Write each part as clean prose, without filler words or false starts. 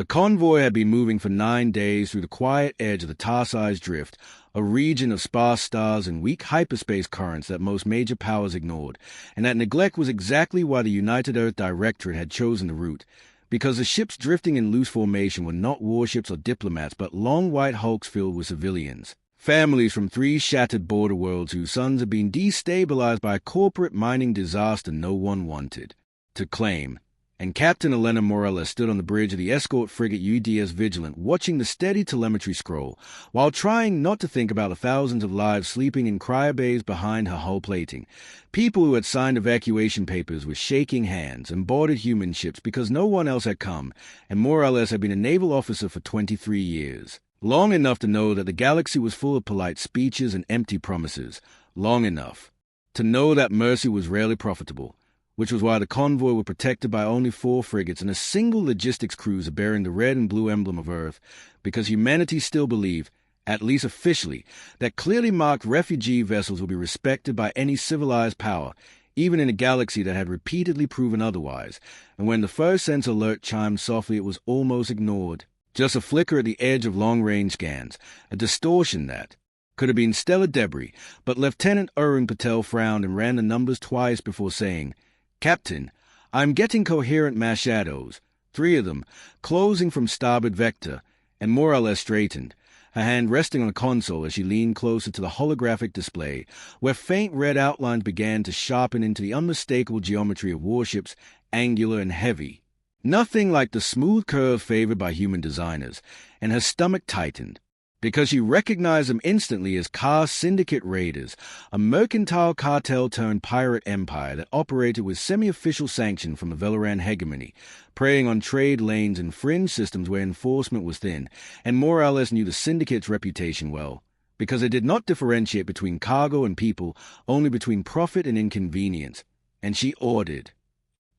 The convoy had been moving for 9 days through the quiet edge of the Tarsi's Drift, a region of sparse stars and weak hyperspace currents that most major powers ignored, and that neglect was exactly why the United Earth Directorate had chosen the route, because the ships drifting in loose formation were not warships or diplomats, but long white hulks filled with civilians. Families from 3 shattered border worlds whose sons had been destabilized by a corporate mining disaster no one wanted to claim. And Captain Elena Morales stood on the bridge of the escort frigate UDS Vigilant, watching the steady telemetry scroll, while trying not to think about the thousands of lives sleeping in cryobays behind her hull plating. People who had signed evacuation papers with shaking hands and boarded human ships because no one else had come, and Morales had been a naval officer for 23 years. Long enough to know that the galaxy was full of polite speeches and empty promises. Long enough to know that mercy was rarely profitable, which was why the convoy were protected by only 4 frigates and a single logistics cruiser bearing the red and blue emblem of Earth, because humanity still believed, at least officially, that clearly marked refugee vessels would be respected by any civilized power, even in a galaxy that had repeatedly proven otherwise, and when the first sense alert chimed softly it was almost ignored. Just a flicker at the edge of long-range scans, a distortion that could have been stellar debris, but Lieutenant Arun Patel frowned and ran the numbers twice before saying, "Captain, I'm getting coherent mass shadows, 3 of them, closing from starboard vector," and more or less straightened, her hand resting on a console as she leaned closer to the holographic display, where faint red outlines began to sharpen into the unmistakable geometry of warships, angular and heavy. Nothing like the smooth curve favored by human designers, and her stomach tightened, because she recognized them instantly as Syndicate raiders, a mercantile cartel-turned-pirate empire that operated with semi-official sanction from the Velaran hegemony, preying on trade lanes and fringe systems where enforcement was thin, and Morales knew the Syndicate's reputation well, because it did not differentiate between cargo and people, only between profit and inconvenience, and she ordered.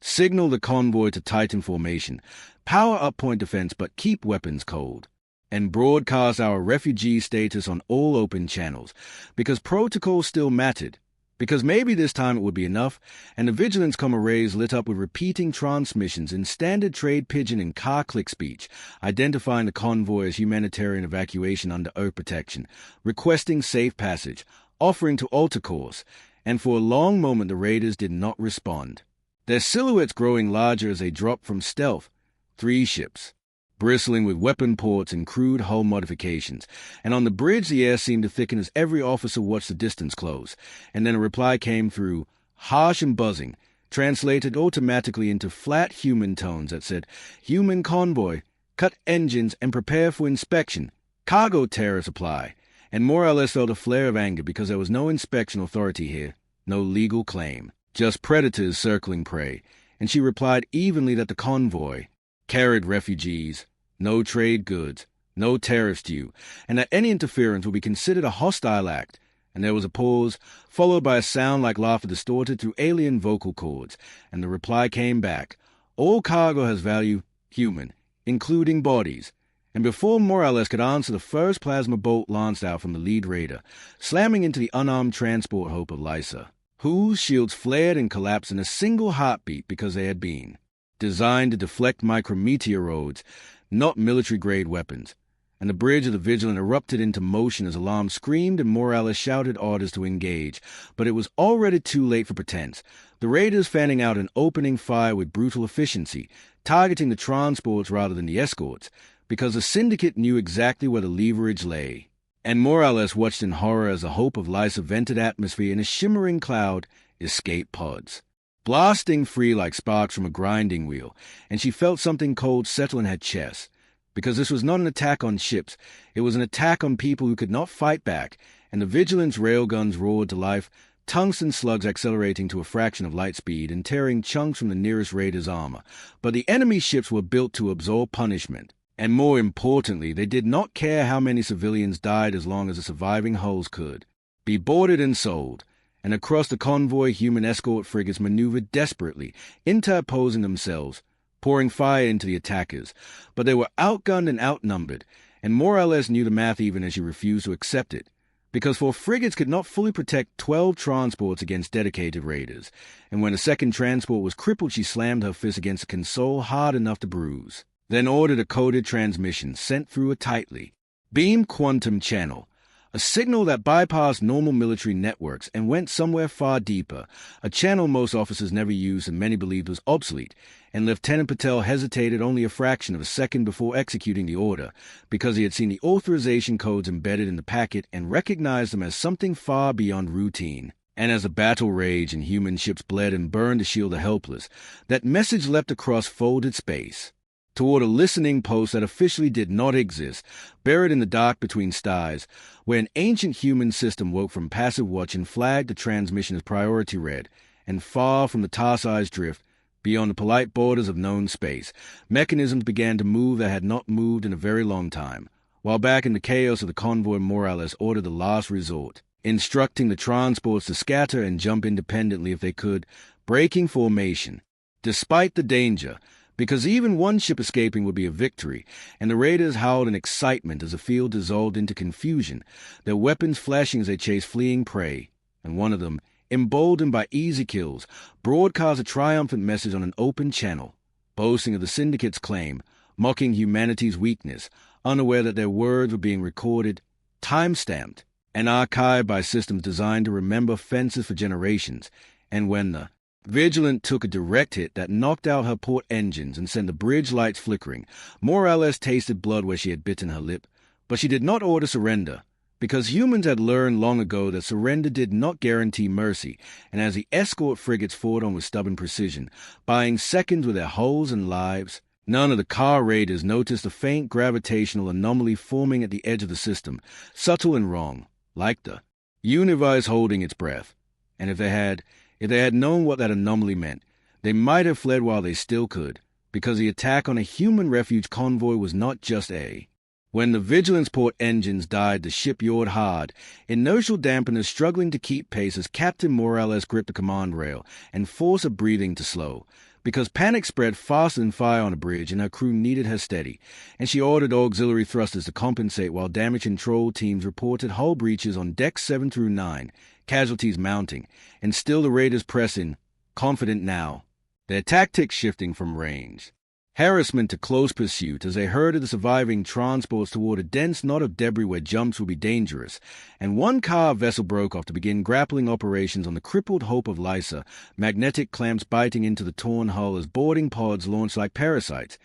Signal the convoy to Titan formation, power up point defense but keep weapons cold, and broadcast our refugee status on all open channels, because protocol still mattered, because maybe this time it would be enough, and the Vigilance arrays lit up with repeating transmissions in standard trade pidgin and car click speech, identifying the convoy as humanitarian evacuation under Earth protection, requesting safe passage, offering to alter course, and for a long moment the raiders did not respond. Their silhouettes growing larger as they dropped from stealth, 3 ships, bristling with weapon ports and crude hull modifications, and on the bridge the air seemed to thicken as every officer watched the distance close, and then a reply came through, harsh and buzzing, translated automatically into flat human tones that said, "Human convoy, cut engines and prepare for inspection, cargo terror supply," and more or less felt a flare of anger because there was no inspection authority here, no legal claim. Just predators circling prey, and she replied evenly that the convoy carried refugees, no trade goods, no tariffs due, and that any interference would be considered a hostile act, and there was a pause, followed by a sound like laughter distorted through alien vocal cords, and the reply came back, "All cargo has value, human, including bodies," and before Morales could answer the first plasma bolt lanced out from the lead raider, slamming into the unarmed transport hope of Lysa, whose shields flared and collapsed in a single heartbeat because they had been designed to deflect micrometeoroids, not military-grade weapons, and the bridge of the Vigilant erupted into motion as alarms screamed and Morales shouted orders to engage, but it was already too late for pretense, the raiders fanning out an opening fire with brutal efficiency, targeting the transports rather than the escorts, because the Syndicate knew exactly where the leverage lay. And Morales watched in horror as the hope of Lysa vented atmosphere in a shimmering cloud escape pods, blasting free like sparks from a grinding wheel, and she felt something cold settle in her chest, because this was not an attack on ships, it was an attack on people who could not fight back, and the Vigilance railguns roared to life, tungsten slugs accelerating to a fraction of light speed and tearing chunks from the nearest raider's armor, but the enemy ships were built to absorb punishment. And more importantly, they did not care how many civilians died as long as the surviving hulls could be boarded and sold, and across the convoy human escort frigates maneuvered desperately, interposing themselves, pouring fire into the attackers, but they were outgunned and outnumbered, and Morales knew the math even as she refused to accept it, because 4 frigates could not fully protect 12 transports against dedicated raiders, and when a second transport was crippled she slammed her fist against the console hard enough to bruise then ordered a coded transmission sent through a tightly beamed quantum channel, a signal that bypassed normal military networks and went somewhere far deeper, a channel most officers never used and many believed was obsolete, and Lieutenant Patel hesitated only a fraction of a second before executing the order, because he had seen the authorization codes embedded in the packet and recognized them as something far beyond routine. And as the battle raged and human ships bled and burned to shield the helpless, that message leapt across folded space toward a listening post that officially did not exist, buried in the dark between stars, where an ancient human system woke from passive watch and flagged the transmission as priority red, and far from the Tarsai's drift, beyond the polite borders of known space, mechanisms began to move that had not moved in a very long time, while back in the chaos of the convoy Morales ordered the last resort, instructing the transports to scatter and jump independently if they could, breaking formation. Despite the danger, because even one ship escaping would be a victory, and the raiders howled in excitement as the field dissolved into confusion, their weapons flashing as they chased fleeing prey, and one of them, emboldened by easy kills, broadcast a triumphant message on an open channel, boasting of the syndicate's claim, mocking humanity's weakness, unaware that their words were being recorded, time-stamped, and archived by systems designed to remember fences for generations, and when the Vigilant took a direct hit that knocked out her port engines and sent the bridge lights flickering, Morales tasted blood where she had bitten her lip, but she did not order surrender, because humans had learned long ago that surrender did not guarantee mercy, and as the escort frigates fought on with stubborn precision, buying seconds with their hulls and lives, none of the car raiders noticed a faint gravitational anomaly forming at the edge of the system, subtle and wrong, like the universe holding its breath. And if they had known what that anomaly meant, they might have fled while they still could, because the attack on a human refuge convoy was not just a. When the Vigilance port engines died, the ship yawed hard, inertial dampeners struggling to keep pace as Captain Morales gripped the command rail and forced her breathing to slow, because panic spread faster than fire on a bridge and her crew needed her steady, and she ordered auxiliary thrusters to compensate while damage control teams reported hull breaches on decks 7 through 9, casualties mounting, and still the raiders pressing, confident now, their tactics shifting from range harassment to close pursuit as they herded the surviving transports toward a dense knot of debris where jumps would be dangerous, and one car vessel broke off to begin grappling operations on the crippled Hope of Lysa, magnetic clamps biting into the torn hull as boarding pods launched like parasites,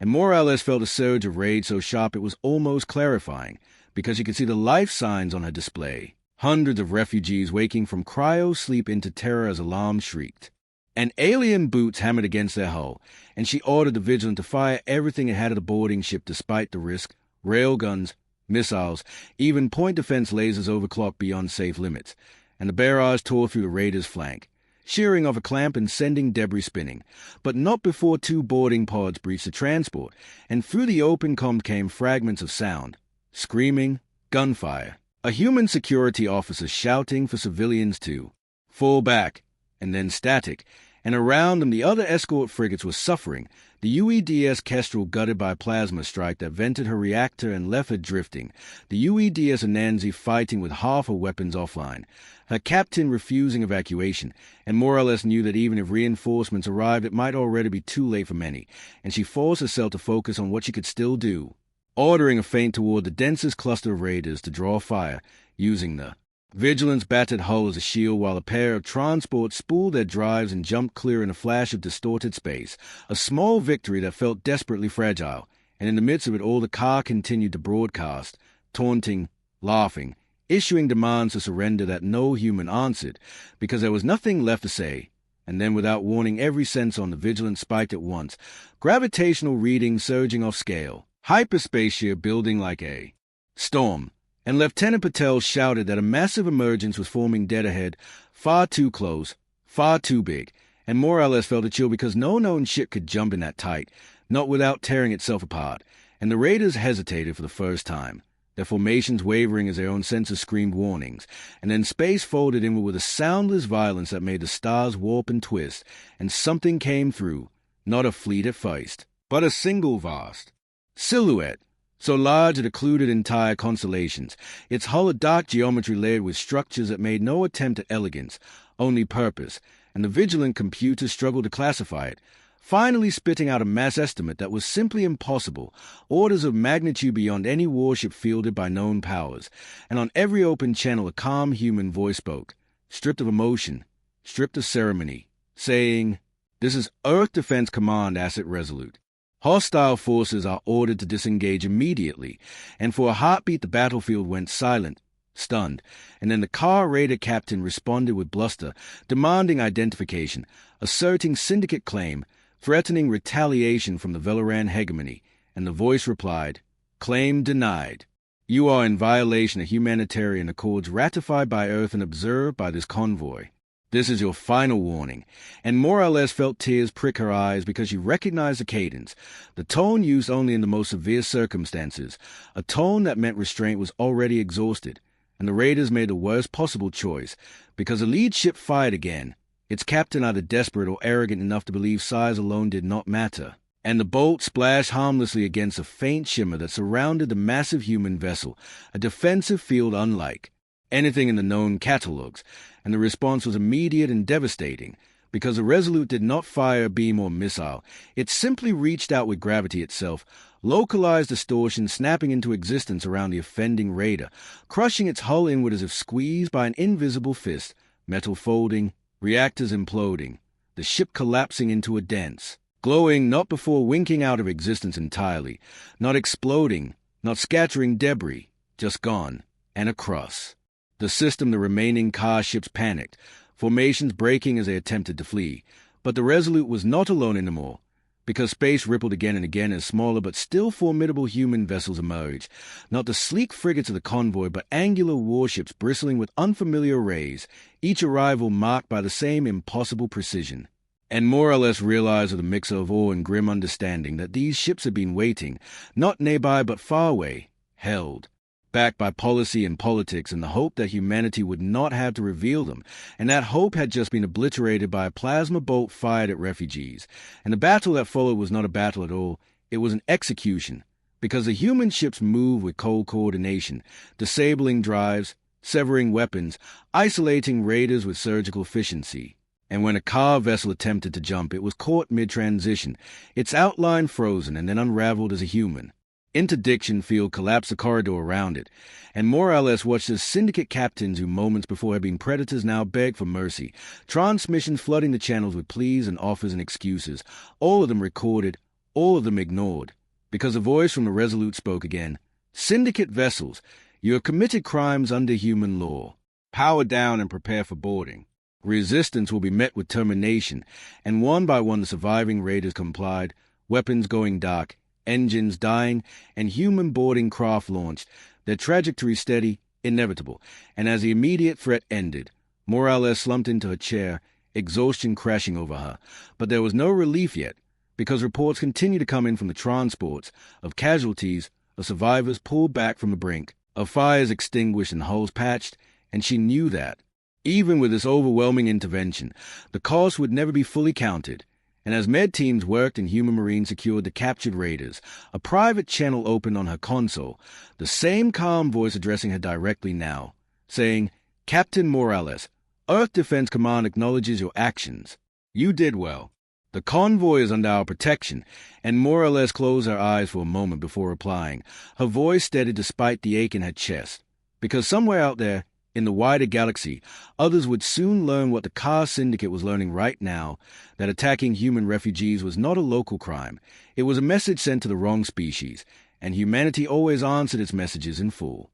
and Morales felt a surge of rage so sharp it was almost clarifying, because you could see the life signs on her display. Hundreds of refugees waking from cryo-sleep into terror as alarms shrieked. And alien boots hammered against their hull, and she ordered the Vigilant to fire everything it had at the boarding ship despite the risk, railguns, missiles, even point-defense lasers overclocked beyond safe limits, and the barrage tore through the raiders' flank, shearing off a clamp and sending debris spinning, but not before 2 boarding pods breached the transport, and through the open comm came fragments of sound, screaming, gunfire, a human security officer shouting for civilians to fall back, and then static, and around them the other escort frigates were suffering, the UEDS Kestrel gutted by a plasma strike that vented her reactor and left her drifting, the UEDS Anansi fighting with half her weapons offline, her captain refusing evacuation, and more or less knew that even if reinforcements arrived it might already be too late for many, and she forced herself to focus on what she could still do, ordering a feint toward the densest cluster of raiders to draw fire, using the Vigilance battered hull as a shield while a pair of transports spooled their drives and jumped clear in a flash of distorted space, a small victory that felt desperately fragile, and in the midst of it all the car continued to broadcast, taunting, laughing, issuing demands to surrender that no human answered, because there was nothing left to say, and then without warning every sense on the Vigilance spiked at once, gravitational readings surging off scale, hyperspace shear building like a storm. And Lieutenant Patel shouted that a massive emergence was forming dead ahead, far too close, far too big, and Morales felt a chill because no known ship could jump in that tight, not without tearing itself apart, and the raiders hesitated for the first time, their formations wavering as their own sensors screamed warnings, and then space folded inward with a soundless violence that made the stars warp and twist, and something came through, not a fleet at first, but a single vast silhouette, so large it occluded entire constellations, its hull a dark geometry layered with structures that made no attempt at elegance, only purpose, and the vigilant computers struggled to classify it, finally spitting out a mass estimate that was simply impossible, orders of magnitude beyond any warship fielded by known powers, and on every open channel a calm human voice spoke, stripped of emotion, stripped of ceremony, saying, "This is Earth Defense Command Asset Resolute. Hostile forces are ordered to disengage immediately," and for a heartbeat the battlefield went silent, stunned, and then the car raider captain responded with bluster, demanding identification, asserting syndicate claim, threatening retaliation from the Velaran hegemony, and the voice replied, "Claim denied. You are in violation of humanitarian accords ratified by Earth and observed by this convoy. This is your final warning," and more or less felt tears prick her eyes because she recognized the cadence, the tone used only in the most severe circumstances, a tone that meant restraint was already exhausted, and the raiders made the worst possible choice, because the lead ship fired again, its captain either desperate or arrogant enough to believe size alone did not matter, and the bolt splashed harmlessly against a faint shimmer that surrounded the massive human vessel, a defensive field unlike anything in the known catalogs, and the response was immediate and devastating, because the Resolute did not fire a beam or missile. It simply reached out with gravity itself, localized distortion snapping into existence around the offending raider, crushing its hull inward as if squeezed by an invisible fist, metal folding, reactors imploding, the ship collapsing into a dance, glowing not before winking out of existence entirely, not exploding, not scattering debris, just gone, and across. The system, the remaining car ships panicked, formations breaking as they attempted to flee, but the Resolute was not alone anymore, because space rippled again and again as smaller but still formidable human vessels emerged, not the sleek frigates of the convoy but angular warships bristling with unfamiliar rays, each arrival marked by the same impossible precision, and more or less realized with a mix of awe and grim understanding that these ships had been waiting, not nearby but far away, held, backed by policy and politics and the hope that humanity would not have to reveal them, and that hope had just been obliterated by a plasma bolt fired at refugees, and the battle that followed was not a battle at all, it was an execution, because the human ships moved with cold coordination, disabling drives, severing weapons, isolating raiders with surgical efficiency. And when a car vessel attempted to jump, it was caught mid-transition, its outline frozen and then unraveled as a human. Interdiction field collapsed the corridor around it, and more or less watched as syndicate captains who moments before had been predators now begged for mercy, transmissions flooding the channels with pleas and offers and excuses, all of them recorded, all of them ignored, because a voice from the Resolute spoke again. "Syndicate vessels, you have committed crimes under human law. Power down and prepare for boarding. Resistance will be met with termination," and one by one the surviving raiders complied, weapons going dark, engines dying, and human boarding craft launched, their trajectory steady, inevitable, and as the immediate threat ended, more or less slumped into her chair, exhaustion crashing over her. But there was no relief yet, because reports continued to come in from the transports, of casualties, of survivors pulled back from the brink, of fires extinguished and hulls patched, and she knew that, even with this overwhelming intervention, the cost would never be fully counted. And as med teams worked and human marines secured the captured raiders, a private channel opened on her console, the same calm voice addressing her directly now, saying, "Captain Morales, Earth Defense Command acknowledges your actions. You did well. The convoy is under our protection," and more or less closed her eyes for a moment before replying, her voice steady despite the ache in her chest, because somewhere out there, in the wider galaxy, others would soon learn what the Car Syndicate was learning right now, that attacking human refugees was not a local crime. It was a message sent to the wrong species, and humanity always answered its messages in full.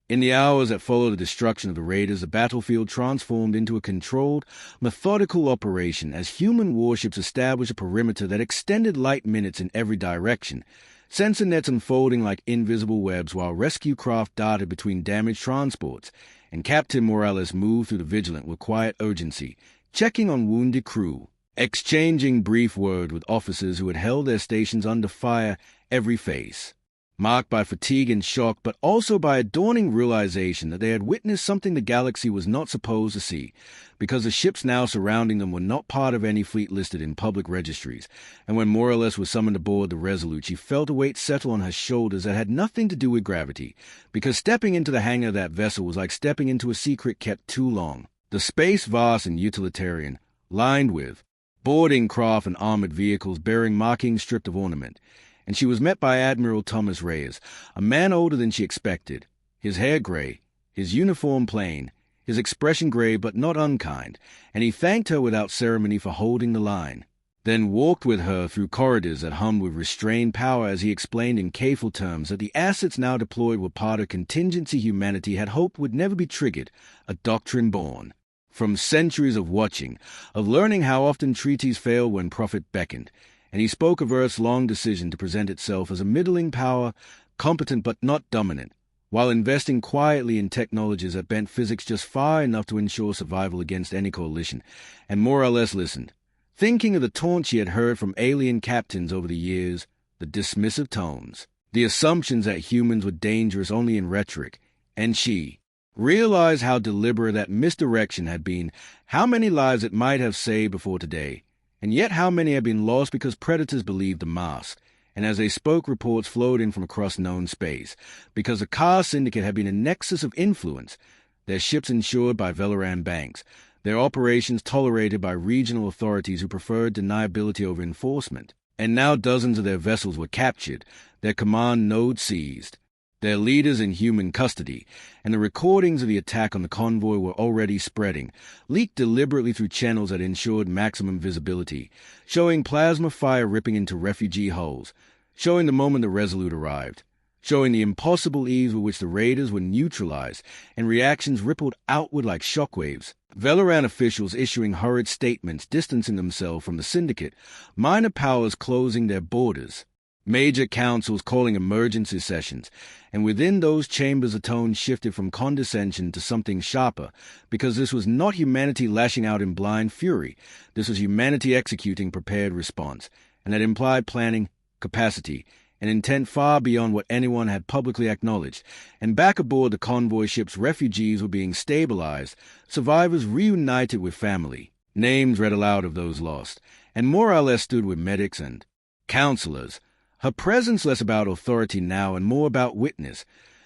In the hours that followed the destruction of the raiders, the battlefield transformed into a controlled, methodical operation as human warships established a perimeter that extended light minutes in every direction, sensor nets unfolding like invisible webs while rescue craft darted between damaged transports, and Captain Morales moved through the Vigilant with quiet urgency, checking on wounded crew, exchanging brief word with officers who had held their stations under fire, every face marked by fatigue and shock, but also by a dawning realization that they had witnessed something the galaxy was not supposed to see, because the ships now surrounding them were not part of any fleet listed in public registries, and when Morales was summoned aboard the Resolute, she felt a weight settle on her shoulders that had nothing to do with gravity, because stepping into the hangar of that vessel was like stepping into a secret kept too long. The space vast and utilitarian, lined with, boarding craft and armored vehicles bearing markings stripped of ornament, and she was met by Admiral Thomas Reyes, a man older than she expected, his hair gray, his uniform plain, his expression grave but not unkind, and he thanked her without ceremony for holding the line, then walked with her through corridors that hummed with restrained power as he explained in careful terms that the assets now deployed were part of contingency humanity had hoped would never be triggered, a doctrine born from centuries of watching, of learning how often treaties failed when profit beckoned, and he spoke of Earth's long decision to present itself as a middling power, competent but not dominant, while investing quietly in technologies that bent physics just far enough to ensure survival against any coalition, and more or less listened, thinking of the taunts she had heard from alien captains over the years, the dismissive tones, the assumptions that humans were dangerous only in rhetoric, and she realized how deliberate that misdirection had been, how many lives it might have saved before today, and yet how many had been lost because predators believed the mask. And as they spoke, reports flowed in from across known space, because the Car Syndicate had been a nexus of influence, their ships insured by Velaran banks, their operations tolerated by regional authorities who preferred deniability over enforcement. And now dozens of their vessels were captured, their command nodes seized, their leaders in human custody, and the recordings of the attack on the convoy were already spreading, leaked deliberately through channels that ensured maximum visibility, showing plasma fire ripping into refugee hulls, showing the moment the Resolute arrived, showing the impossible ease with which the raiders were neutralized, and reactions rippled outward like shockwaves. Velaran officials issuing hurried statements distancing themselves from the syndicate, minor powers closing their borders, major councils calling emergency sessions, and within those chambers the tone shifted from condescension to something sharper, because this was not humanity lashing out in blind fury, this was humanity executing prepared response, and that implied planning, capacity, and intent far beyond what anyone had publicly acknowledged. And back aboard the convoy ships, refugees were being stabilized, survivors reunited with family, names read aloud of those lost, and more or less stood with medics and counselors, her presence less about authority now and more about witness,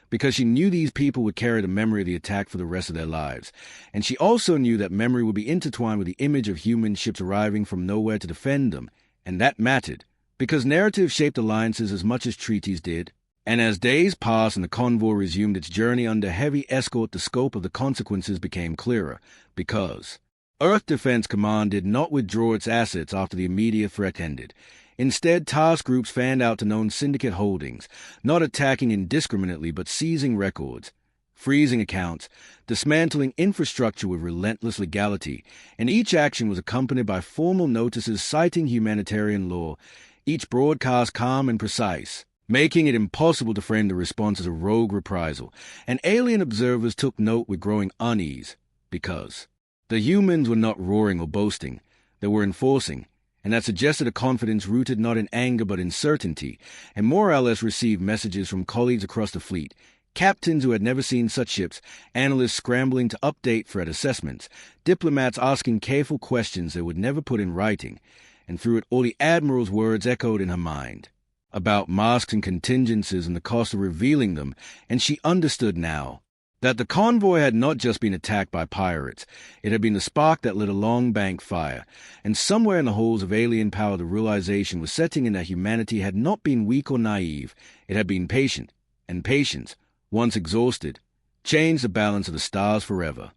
because she knew these people would carry the memory of the attack for the rest of their lives. And she also knew that memory would be intertwined with the image of human ships arriving from nowhere to defend them, and that mattered, because narrative shaped alliances as much as treaties did. And as days passed and the convoy resumed its journey under heavy escort, the scope of the consequences became clearer, because Earth Defense Command did not withdraw its assets after the immediate threat ended. Instead, task groups fanned out to known syndicate holdings, not attacking indiscriminately but seizing records, freezing accounts, dismantling infrastructure with relentless legality, and each action was accompanied by formal notices citing humanitarian law, each broadcast calm and precise, making it impossible to frame the response as a rogue reprisal, and alien observers took note with growing unease, because the humans were not roaring or boasting, they were enforcing, and that suggested a confidence rooted not in anger but in certainty, and more or less received messages from colleagues across the fleet, captains who had never seen such ships, analysts scrambling to update threat assessments, diplomats asking careful questions they would never put in writing, and through it all the Admiral's words echoed in her mind, about masks and contingencies and the cost of revealing them, and she understood now that the convoy had not just been attacked by pirates, it had been the spark that lit a long bank fire, and somewhere in the halls of alien power the realization was setting in that humanity had not been weak or naive, it had been patient, and patience, once exhausted, changed the balance of the stars forever.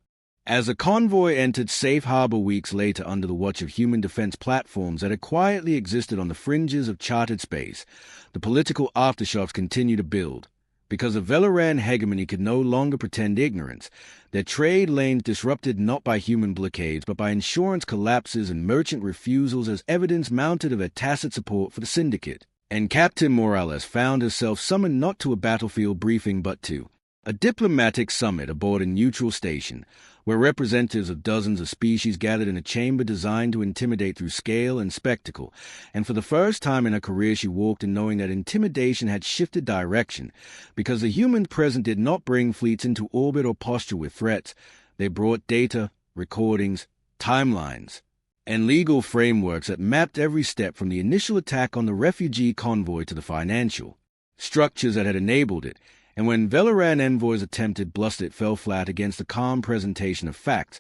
As the convoy entered safe harbor weeks later under the watch of human defense platforms that had quietly existed on the fringes of charted space, the political aftershocks continued to build, because the Velaran hegemony could no longer pretend ignorance, their trade lanes disrupted not by human blockades but by insurance collapses and merchant refusals as evidence mounted of their tacit support for the syndicate. And Captain Morales found herself summoned not to a battlefield briefing but to a diplomatic summit aboard a neutral station, where representatives of dozens of species gathered in a chamber designed to intimidate through scale and spectacle, and for the first time in her career she walked in knowing that intimidation had shifted direction, because the humans present did not bring fleets into orbit or posture with threats. They brought data, recordings, timelines, and legal frameworks that mapped every step from the initial attack on the refugee convoy to the financial structures that had enabled it. And when Velaran envoys attempted bluster, it fell flat against the calm presentation of facts,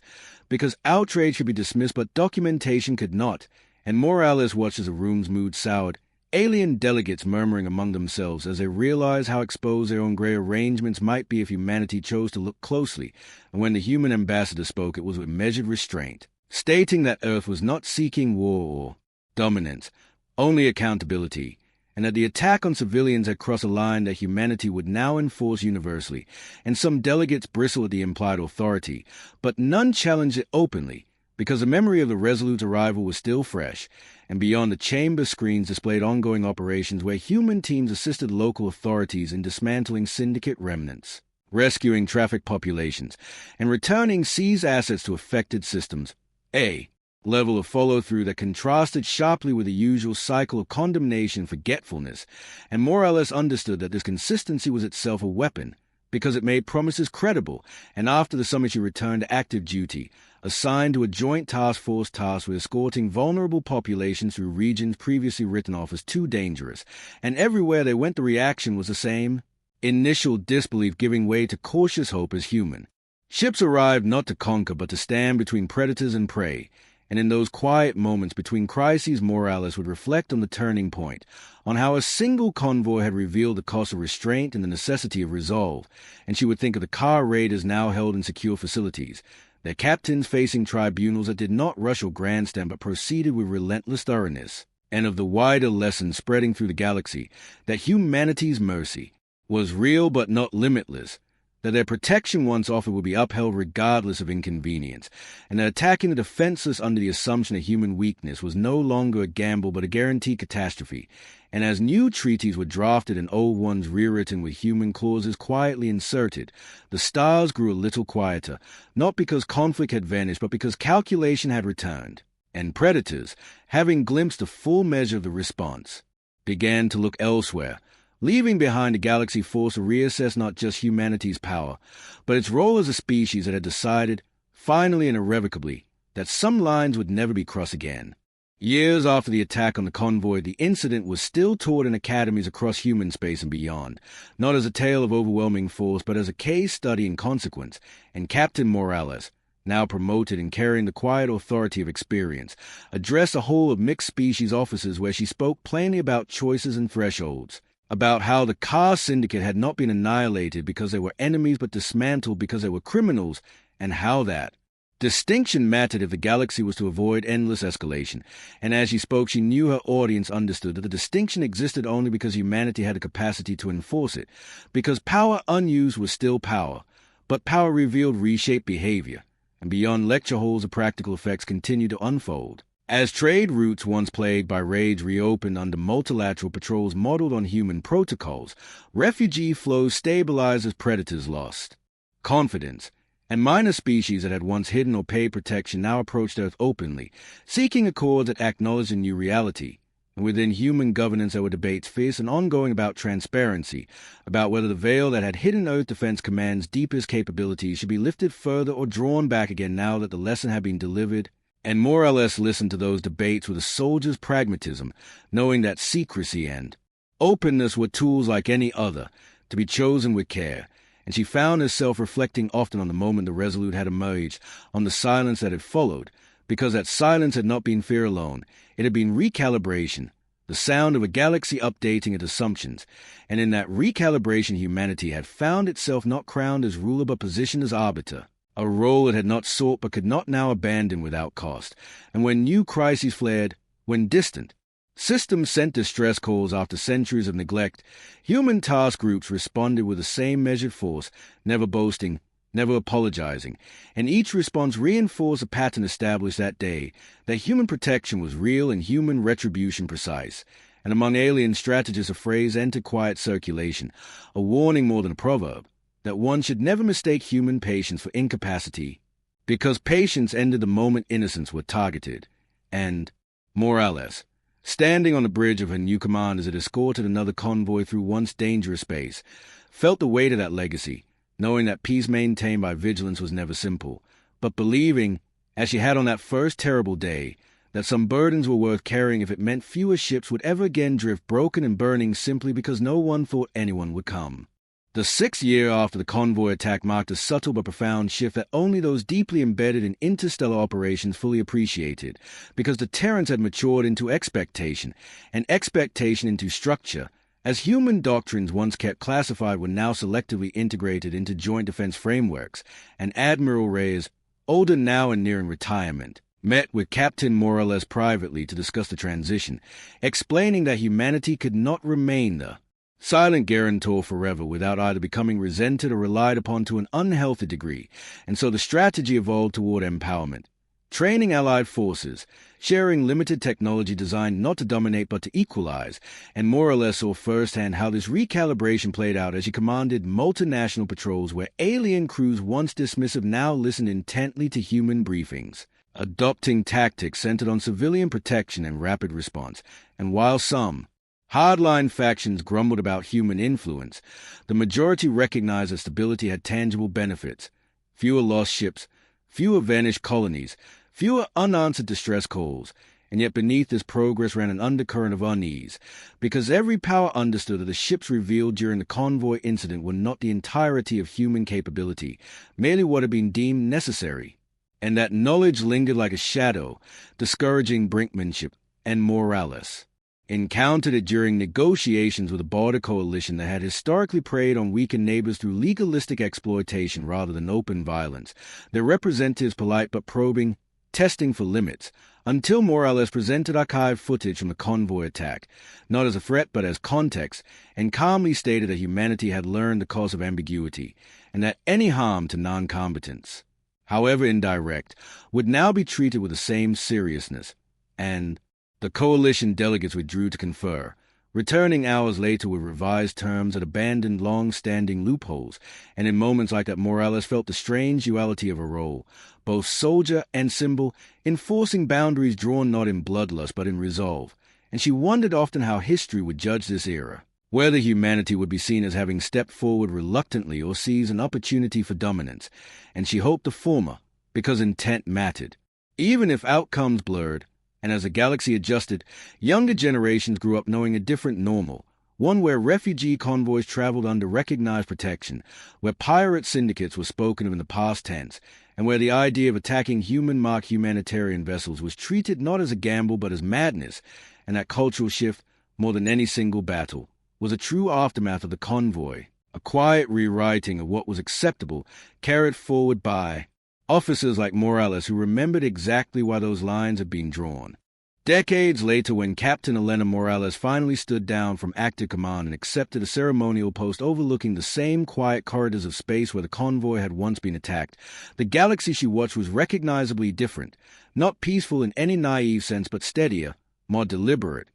because outrage should be dismissed but documentation could not, and Morales watched as the room's mood soured, alien delegates murmuring among themselves as they realized how exposed their own gray arrangements might be if humanity chose to look closely, and when the human ambassador spoke it was with measured restraint, stating that Earth was not seeking war or dominance, only accountability, and that the attack on civilians had crossed a line that humanity would now enforce universally, and some delegates bristled at the implied authority, but none challenged it openly, because the memory of the Resolute's arrival was still fresh, and beyond the chamber screens displayed ongoing operations where human teams assisted local authorities in dismantling syndicate remnants, rescuing trafficked populations, and returning seized assets to affected systems. A level of follow-through that contrasted sharply with the usual cycle of condemnation and forgetfulness, and Morales understood that this consistency was itself a weapon, because it made promises credible, and after the summit she returned to active duty, assigned to a joint task force tasked with escorting vulnerable populations through regions previously written off as too dangerous, and everywhere they went the reaction was the same, initial disbelief giving way to cautious hope as human. Ships arrived not to conquer but to stand between predators and prey, and in those quiet moments between crises Morales would reflect on the turning point, on how a single convoy had revealed the cost of restraint and the necessity of resolve, and she would think of the car raiders now held in secure facilities, their captains facing tribunals that did not rush or grandstand but proceeded with relentless thoroughness, and of the wider lesson spreading through the galaxy, that humanity's mercy was real but not limitless, that their protection once offered would be upheld regardless of inconvenience, and that attacking the defenseless under the assumption of human weakness was no longer a gamble but a guaranteed catastrophe, and as new treaties were drafted and old ones rewritten with human clauses quietly inserted, the stars grew a little quieter, not because conflict had vanished but because calculation had returned, and predators, having glimpsed a full measure of the response, began to look elsewhere, leaving behind a galaxy force to reassess not just humanity's power, but its role as a species that had decided, finally and irrevocably, that some lines would never be crossed again. Years after the attack on the convoy, the incident was still taught in academies across human space and beyond, not as a tale of overwhelming force, but as a case study in consequence, and Captain Morales, now promoted and carrying the quiet authority of experience, addressed a whole of mixed species officers where she spoke plainly about choices and thresholds, about how the car syndicate had not been annihilated because they were enemies but dismantled because they were criminals, and how that distinction mattered if the galaxy was to avoid endless escalation. And as she spoke, she knew her audience understood that the distinction existed only because humanity had the capacity to enforce it, because power unused was still power, but power revealed reshaped behavior, and beyond lecture halls the practical effects continued to unfold. As trade routes once plagued by raids reopened under multilateral patrols modeled on human protocols, refugee flows stabilized as predators lost confidence, and minor species that had once hidden or paid protection now approached Earth openly, seeking accords that acknowledged a new reality. And within human governance there were debates fierce and ongoing about transparency, about whether the veil that had hidden Earth Defense Command's deepest capabilities should be lifted further or drawn back again now that the lesson had been delivered. And more or less listened to those debates with a soldier's pragmatism, knowing that secrecy and openness were tools like any other, to be chosen with care, and she found herself reflecting often on the moment the Resolute had emerged, on the silence that had followed, because that silence had not been fear alone, it had been recalibration, the sound of a galaxy updating its assumptions, and in that recalibration humanity had found itself not crowned as ruler but positioned as arbiter, a role it had not sought but could not now abandon without cost. And when new crises flared, when distant systems sent distress calls after centuries of neglect, human task groups responded with the same measured force, never boasting, never apologizing, and each response reinforced a pattern established that day, that human protection was real and human retribution precise. And among alien strategists a phrase entered quiet circulation, a warning more than a proverb, that one should never mistake human patience for incapacity, because patience ended the moment innocents were targeted. And Morales, standing on the bridge of her new command as it escorted another convoy through once dangerous space, felt the weight of that legacy, knowing that peace maintained by vigilance was never simple, but believing, as she had on that first terrible day, that some burdens were worth carrying if it meant fewer ships would ever again drift broken and burning simply because no one thought anyone would come. The 6th year after the convoy attack marked a subtle but profound shift that only those deeply embedded in interstellar operations fully appreciated, because deterrence had matured into expectation, and expectation into structure, as human doctrines once kept classified were now selectively integrated into joint defense frameworks, and Admiral Reyes, older now and nearing retirement, met with Captain Morales privately to discuss the transition, explaining that humanity could not remain the silent guarantor forever without either becoming resented or relied upon to an unhealthy degree, and so the strategy evolved toward empowerment. Training allied forces, sharing limited technology designed not to dominate but to equalize, and more or less saw firsthand how this recalibration played out as he commanded multinational patrols where alien crews once dismissive now listened intently to human briefings, adopting tactics centered on civilian protection and rapid response, and while some hardline factions grumbled about human influence, the majority recognized that stability had tangible benefits: fewer lost ships, fewer vanished colonies, fewer unanswered distress calls, and yet beneath this progress ran an undercurrent of unease, because every power understood that the ships revealed during the convoy incident were not the entirety of human capability, merely what had been deemed necessary, and that knowledge lingered like a shadow, discouraging brinkmanship, and Morales encountered it during negotiations with a border coalition that had historically preyed on weakened neighbors through legalistic exploitation rather than open violence, their representatives polite but probing, testing for limits, until Morales presented archived footage from the convoy attack, not as a threat but as context, and calmly stated that humanity had learned the cost of ambiguity, and that any harm to non-combatants, however indirect, would now be treated with the same seriousness, and the coalition delegates withdrew to confer, returning hours later with revised terms that abandoned long-standing loopholes, and in moments like that Morales felt the strange duality of a role, both soldier and symbol, enforcing boundaries drawn not in bloodlust but in resolve, and she wondered often how history would judge this era, whether humanity would be seen as having stepped forward reluctantly or seize an opportunity for dominance, and she hoped the former, because intent mattered. Even if outcomes blurred, and as the galaxy adjusted, younger generations grew up knowing a different normal, one where refugee convoys traveled under recognized protection, where pirate syndicates were spoken of in the past tense, and where the idea of attacking human-marked humanitarian vessels was treated not as a gamble but as madness, and that cultural shift, more than any single battle, was a true aftermath of the convoy, a quiet rewriting of what was acceptable, carried forward by officers like Morales who remembered exactly why those lines had been drawn. Decades later, when Captain Elena Morales finally stood down from active command and accepted a ceremonial post overlooking the same quiet corridors of space where the convoy had once been attacked, the galaxy she watched was recognizably different, not peaceful in any naive sense but steadier, more deliberate,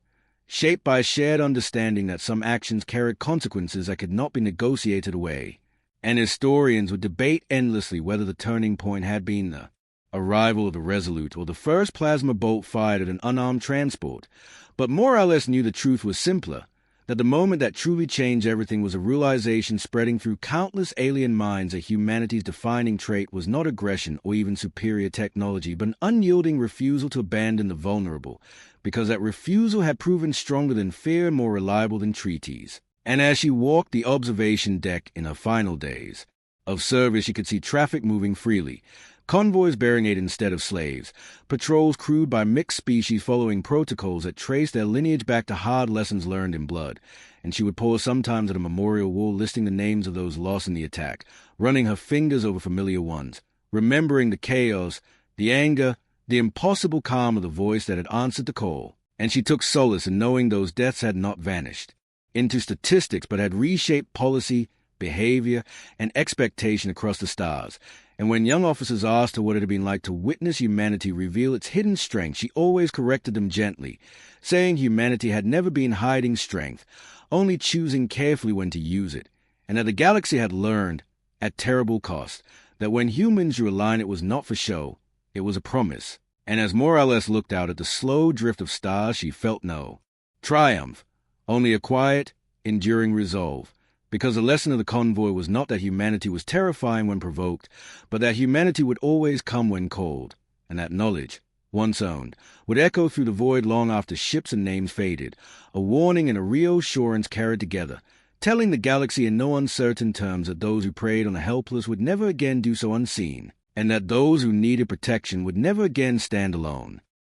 shaped by a shared understanding that some actions carried consequences that could not be negotiated away. And historians would debate endlessly whether the turning point had been the arrival of the Resolute or the first plasma bolt fired at an unarmed transport. But Morales knew the truth was simpler, that the moment that truly changed everything was a realization spreading through countless alien minds that humanity's defining trait was not aggression or even superior technology, but an unyielding refusal to abandon the vulnerable, because that refusal had proven stronger than fear and more reliable than treaties. And as she walked the observation deck in her final days of service, she could see traffic moving freely, convoys bearing aid instead of slaves, patrols crewed by mixed species following protocols that traced their lineage back to hard lessons learned in blood, and she would pause sometimes at a memorial wall listing the names of those lost in the attack, running her fingers over familiar ones, remembering the chaos, the anger, the impossible calm of the voice that had answered the call, and she took solace in knowing those deaths had not vanished into statistics but had reshaped policy, behavior, and expectation across the stars. And when young officers asked her what it had been like to witness humanity reveal its hidden strength, she always corrected them gently, saying humanity had never been hiding strength, only choosing carefully when to use it, and that the galaxy had learned, at terrible cost, that when humans drew a line it was not for show, it was a promise. And as Morales looked out at the slow drift of stars, she felt no triumph, only a quiet, enduring resolve, because the lesson of the convoy was not that humanity was terrifying when provoked, but that humanity would always come when called, and that knowledge, once owned, would echo through the void long after ships and names faded, a warning and a reassurance carried together, telling the galaxy in no uncertain terms that those who preyed on the helpless would never again do so unseen, and that those who needed protection would never again stand alone.